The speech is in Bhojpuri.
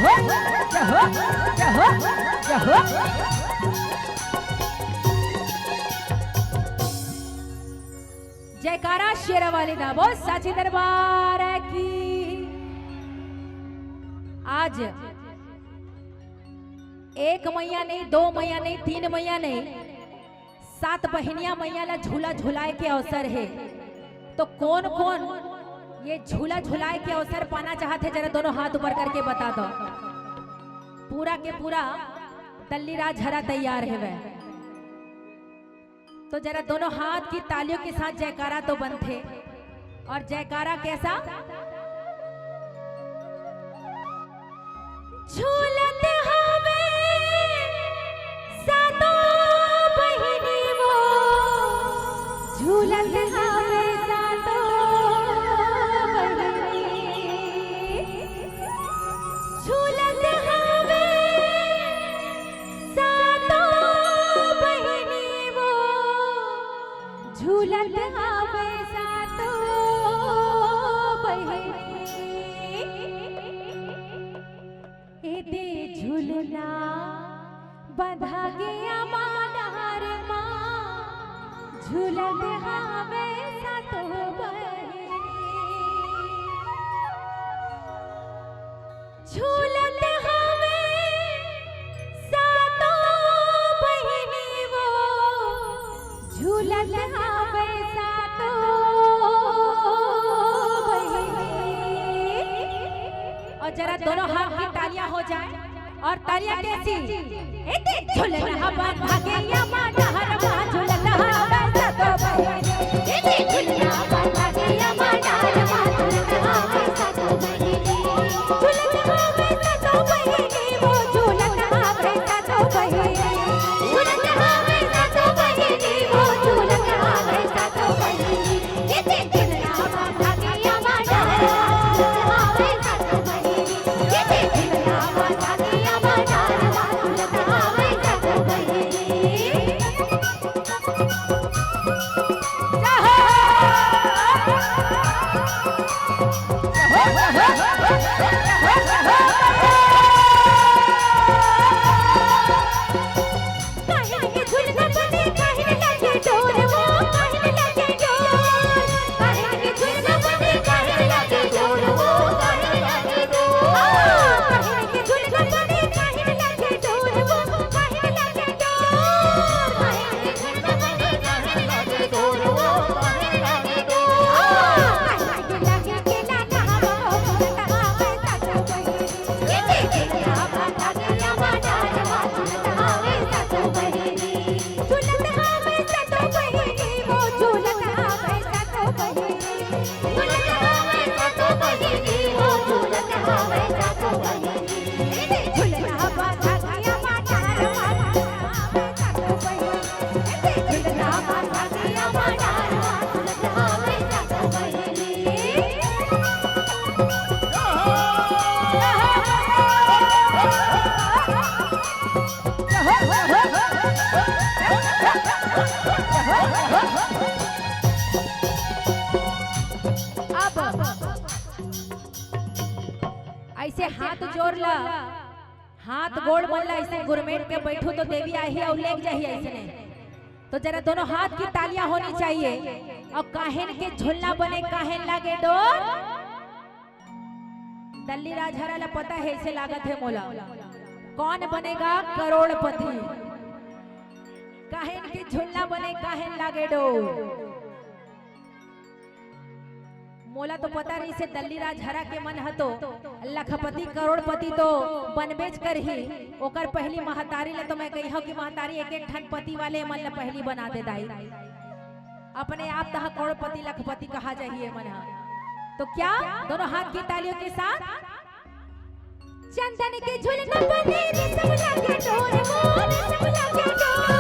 हो क्या हो क्या हो क्या हो। जयकारा शेरा वाली दा बोल साची दरबार की। आज एक मैया नहीं, दो मैया नहीं, तीन मैया नहीं, 7 बहनियां मैया ला झूला झुलाए के अवसर है। तो कौन कौन ये झूला झुलाए के अवसर पाना चाहते हैं, जरा दोनों हाथ ऊपर करके बता दो। पूरा के पूरा दल्लीराज हरा तैयार है वह। तो जरा दोनों हाथ की तालियों के साथ जयकारा तो बनते। और जयकारा कैसा? झूलत हवे सातों बहिनी वो, झूलत हवे सातों बहिनी, झूलत हवे सातों बहिनी वो, झूलत हवे सातों बहिनी। एते झूलना बंधा गया मानहर माँ, झूलत हवे सातों बहिनी, झूलत हवे सातों बहिनी वो, झूलत हवे सातों बहिनी। और जरा दोनों हाथ की तालियां हो जाए। और तालियां कैसी? एते झूलना बंधा गया मानहर माँ, झूलत हवे सातों बहिनी, एते झूलना बंधा गया मानहर माँ, झूलत हवे सातों बहिनी, झूलत हवे सातों बहिनी वो, झूलत हवे सातों बहिनी, झूलत हवे सातों बहिनी वो, झूलत हवे सातों बहिनी। एते झूलना बंधा गया मानहर माँ, झूलत हवे सातों बहिनी, एते झूलना बंधा गया मानहर माँ, झूलत हवे सातों बहिनी। काहिन के झूलना बने काहिन लगे डोर वो, काहिन लगे डोर, काहिन के झूलना बने काहिन लगे डोर वो, काहिन लगे डोर, काहिन के झूलना बने काहिन लगे डोर वो, काहिन लगे डोर, काहिन के झूलना बने काहिन लगे डोर वो, काहिन लगे डोर, काहिन के लगे के ना कहावा झूलत हवे सातों बहिनी, एते झूलना बंधा गया मानहर माँ, झूलत हवे सातों बहिनी, झूलत हवे सातों बहिनी वो, झूलत हवे सातों बहिनी, झूलत हवे सातों बहिनी वो, झूलत हवे सातों बहिनी। एते झूलना बंधा गया मानहर माँ, झूलत हवे सातों बहिनी, एते झूलना बंधा गया मानहर माँ, झूलत हवे सातों बहिनी। ऐसे हाथ जोड़ ला, हाथ गोड़ बोला, ऐसे गुरमेट पे बैठो तो देवी आई और लेग जाही ऐसे नहीं। तो जरा दोनों हाथ की तालियां होनी चाहिए। और काहिन के झूलना बने काहिन लागे डोर, दल्लीराज हरा ला पता है ऐसे लागत है मोला। कौन बनेगा करोड़पति? काहिन के झूलना बने काहिन लागे डोर। मोला तो पता रही से दल्लीराज हरा के मन हतो लखपति करोड़पति तो बनबेच कर ही ओकर पहली महतारी ले। तो मैं कही हूँ कि महतारी एक एक ठन पति वाले मन ला पहली बना दे दाई, अपने आप तह करोड़पति लखपति कहा जाइए मन। तो क्या दोनों हाथ की तालियों के साथ चंदन के झूलना बने रे सब लागे डोर वो, रे सब लागे डोर,